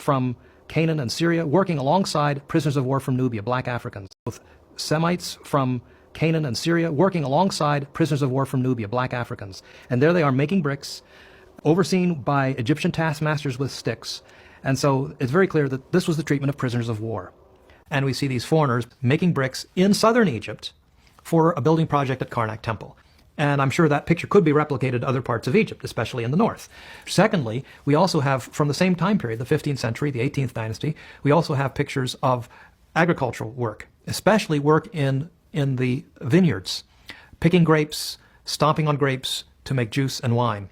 from Canaan and Syria, working alongside prisoners of war from Nubia, black Africans. Both Semites from Canaan and Syria, working alongside prisoners of war from Nubia, black Africans. And there they are making bricks, overseen by Egyptian taskmasters with sticks. And so it's very clear that this was the treatment of prisoners of war. And we see these foreigners making bricks in southern Egypt for a building project at Karnak Temple. And I'm sure that picture could be replicated in other parts of Egypt, especially in the north. Secondly, we also have, from the same time period, the 15th century, the 18th dynasty, we also have pictures of agricultural work, especially work in the vineyards, picking grapes, stomping on grapes to make juice and wine.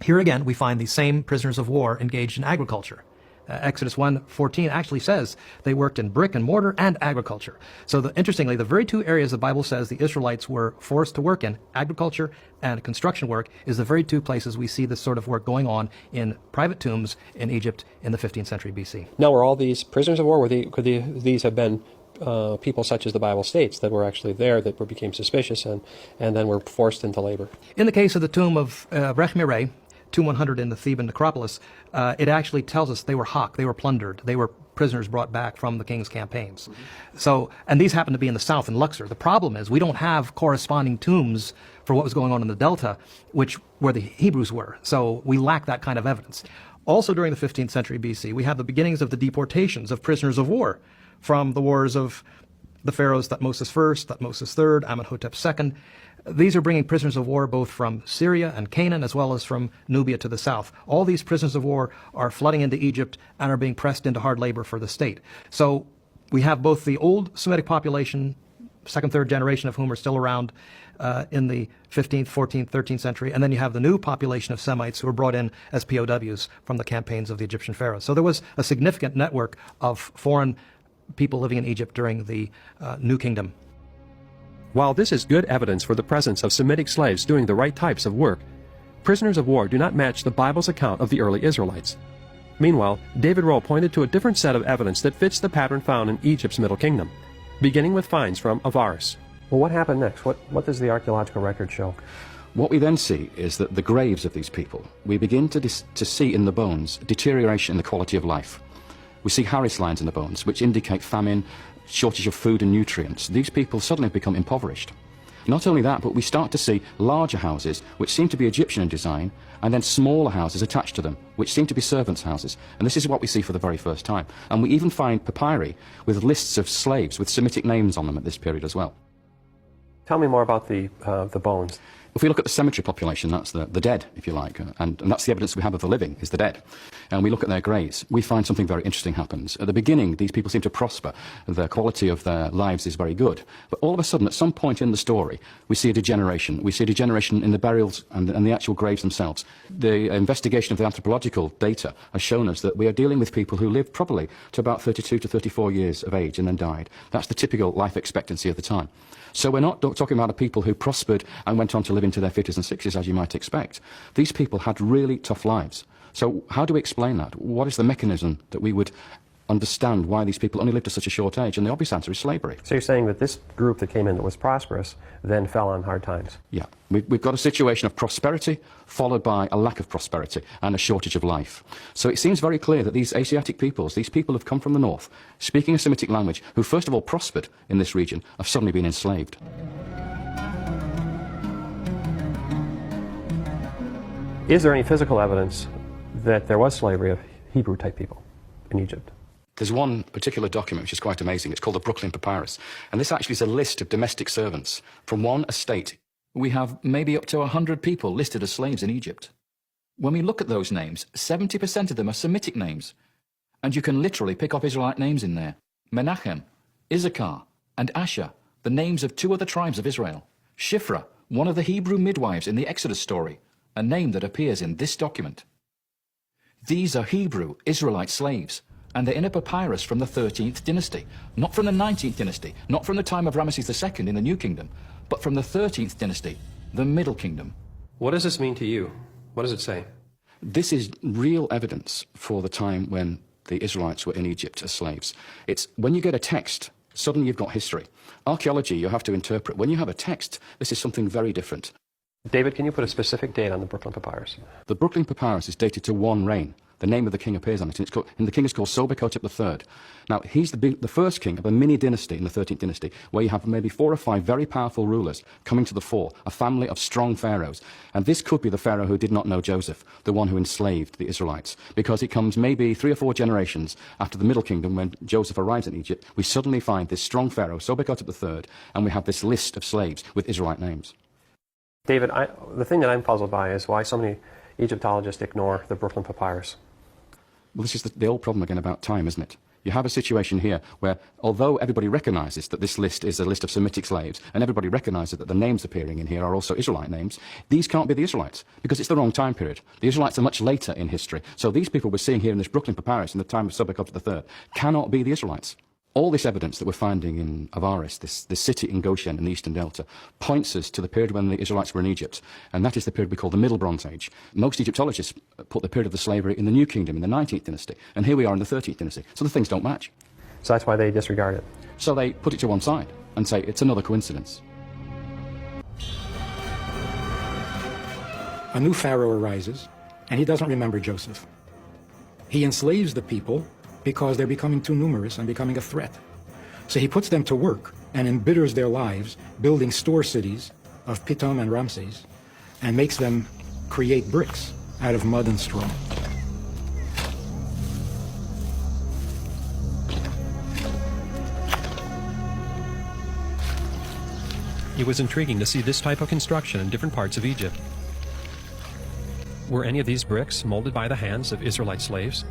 Here again, we find these same prisoners of war engaged in agriculture. Exodus 1:14 actually says they worked in brick and mortar and agriculture. So interestingly, the very two areas the Bible says the Israelites were forced to work in, agriculture and construction work, is the very two places we see this sort of work going on in private tombs in Egypt in the 15th century BC. Now, were all these prisoners of war, could these have been people such as the Bible states that were actually there that became suspicious and then were forced into labor? In the case of the tomb of Rechmireh, tomb 100 in the Theban necropolis, it actually tells us they were hawked, they were plundered, they were prisoners brought back from the king's campaigns. So, and these happen to be in the south in Luxor. The problem is we don't have corresponding tombs for what was going on in the Delta, where the Hebrews were. So we lack that kind of evidence. Also during the 15th century BC, we have the beginnings of the deportations of prisoners of war from the wars of the pharaohs Thutmose I, Thutmose III, Amenhotep II. These are bringing prisoners of war both from Syria and Canaan as well as from Nubia to the south. All these prisoners of war are flooding into Egypt and are being pressed into hard labor for the state. So we have both the old Semitic population, second, third generation of whom are still around in the 15th, 14th, 13th century, and then you have the new population of Semites who were brought in as POWs from the campaigns of the Egyptian pharaohs. So there was a significant network of foreign people living in Egypt during the New Kingdom. While this is good evidence for the presence of Semitic slaves doing the right types of work, prisoners of war do not match the Bible's account of the early Israelites. Meanwhile, David Rowe pointed to a different set of evidence that fits the pattern found in Egypt's Middle Kingdom, beginning with finds from Avaris. Well, what happened next? What does the archaeological record show? What we then see is that the graves of these people, we begin to see in the bones deterioration in the quality of life. We see Harris lines in the bones, which indicate famine, shortage of food and nutrients. These people suddenly become impoverished. Not only that, but we start to see larger houses, which seem to be Egyptian in design, and then smaller houses attached to them, which seem to be servants' houses. And this is what we see for the very first time. And we even find papyri with lists of slaves with Semitic names on them at this period as well. Tell me more about the bones. If we look at the cemetery population, that's the dead, if you like, and that's the evidence we have of the living, is the dead. And we look at their graves, we find something very interesting happens. At the beginning, these people seem to prosper. The quality of their lives is very good. But all of a sudden, at some point in the story, we see a degeneration. We see a degeneration in the burials and the actual graves themselves. The investigation of the anthropological data has shown us that we are dealing with people who lived probably to about 32 to 34 years of age and then died. That's the typical life expectancy of the time. So we're not talking about people who prospered and went on to live into their 50s and 60s, as you might expect. These people had really tough lives. So how do we explain that? What is the mechanism that we would understand why these people only lived to such a short age? And the obvious answer is slavery. So you're saying that this group that came in that was prosperous then fell on hard times? Yeah. We've got a situation of prosperity followed by a lack of prosperity and a shortage of life. So it seems very clear that these Asiatic peoples, these people who have come from the north, speaking a Semitic language, who first of all prospered in this region, have suddenly been enslaved. Is there any physical evidence that there was slavery of Hebrew-type people in Egypt? There's one particular document which is quite amazing. It's called the Brooklyn Papyrus. And this actually is a list of domestic servants from one estate. We have maybe up to 100 people listed as slaves in Egypt. When we look at those names, 70% of them are Semitic names. And you can literally pick up Israelite names in there. Menachem, Issachar, and Asher, the names of two other tribes of Israel. Shiphrah, one of the Hebrew midwives in the Exodus story, a name that appears in this document. These are Hebrew Israelite slaves, and they're in a papyrus from the 13th dynasty, not from the 19th dynasty, not from the time of Ramesses II in the New Kingdom, but from the 13th dynasty, the Middle Kingdom. What does this mean to you? What does it say? This is real evidence for the time when the Israelites were in Egypt as slaves. It's when you get a text, suddenly you've got history. Archaeology, you have to interpret. When you have a text, this is something very different. David, can you put a specific date on the Brooklyn Papyrus? The Brooklyn Papyrus is dated to one reign, The name of the king appears on it, and the king is called Sobekotep III. Now, he's the first king of a mini dynasty in the 13th dynasty, where you have maybe 4 or 5 very powerful rulers coming to the fore, a family of strong pharaohs. And this could be the pharaoh who did not know Joseph, the one who enslaved the Israelites, because it comes maybe 3 or 4 generations after the Middle Kingdom, when Joseph arrives in Egypt. We suddenly find this strong pharaoh, Sobekotep III, and we have this list of slaves with Israelite names. David, the thing that I'm puzzled by is why so many Egyptologists ignore the Brooklyn Papyrus. Well, this is the old problem again about time, isn't it? You have a situation here where, although everybody recognizes that this list is a list of Semitic slaves, and everybody recognizes that the names appearing in here are also Israelite names, these can't be the Israelites, because it's the wrong time period. The Israelites are much later in history. So these people we're seeing here in this Brooklyn Papyrus in the time of Sobekotep III cannot be the Israelites. All this evidence that we're finding in Avaris, this city in Goshen in the Eastern Delta, points us to the period when the Israelites were in Egypt, and that is the period we call the Middle Bronze Age. Most Egyptologists put the period of the slavery in the New Kingdom, in the 19th dynasty, and here we are in the 13th dynasty, so the things don't match. So that's why they disregard it. So they put it to one side and say it's another coincidence. A new pharaoh arises, and he doesn't remember Joseph. He enslaves the people because they're becoming too numerous and becoming a threat. So he puts them to work and embitters their lives, building store cities of Pithom and Ramses, and makes them create bricks out of mud and straw. It was intriguing to see this type of construction in different parts of Egypt. Were any of these bricks molded by the hands of Israelite slaves?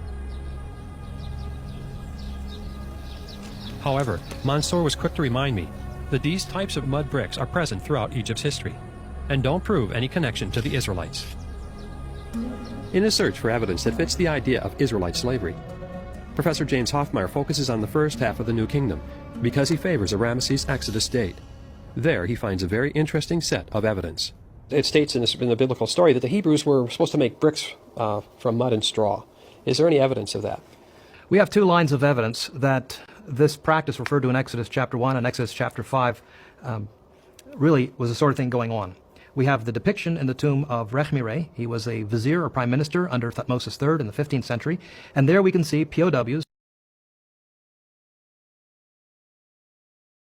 However, Mansour was quick to remind me that these types of mud bricks are present throughout Egypt's history and don't prove any connection to the Israelites. In his search for evidence that fits the idea of Israelite slavery, Professor James Hoffmeyer focuses on the first half of the New Kingdom because he favors a Ramesses Exodus date. There he finds a very interesting set of evidence. It states in the biblical story that the Hebrews were supposed to make bricks from mud and straw. Is there any evidence of that? We have 2 lines of evidence that this practice referred to in Exodus chapter 1 and Exodus chapter 5 really was the sort of thing going on. We have the depiction in the tomb of Rechmireh. He was a vizier or prime minister under Thutmose III in the 15th century. And there we can see POWs